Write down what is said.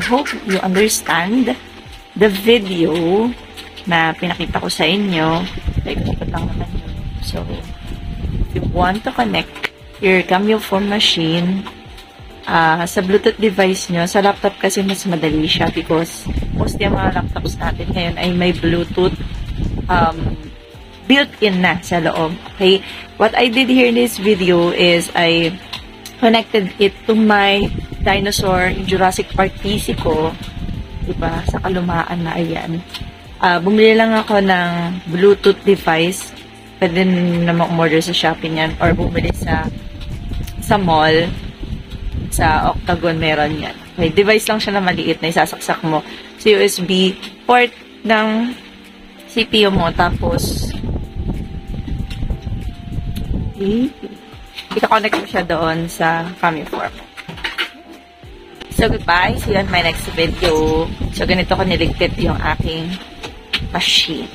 hope you understand the video na pinakita ko sa inyo. Like, ikot lang naman yun. So, if you want to connect your Cameo phone machine sa Bluetooth device nyo, sa laptop kasi mas madali siya because most yung mga laptops natin ngayon ay may Bluetooth built-in na sa loob. Okay? What I did here in this video is I connected it to my dinosaur in Jurassic Park PC ko. Diba? Sa kalumaan na ayan. Bumili lang ako ng Bluetooth device. Pwede naman umorder sa Shpee yan or bumili sa mall. Sa Octagon meron yan. Okay, device lang siya na maliit na isasaksak mo sa USB port ng CPU mo. Tapos, ika-connect mo siya doon sa Cameo form. So, goodbye. See you on my next video. So, ganito ko niligpit yung aking machine.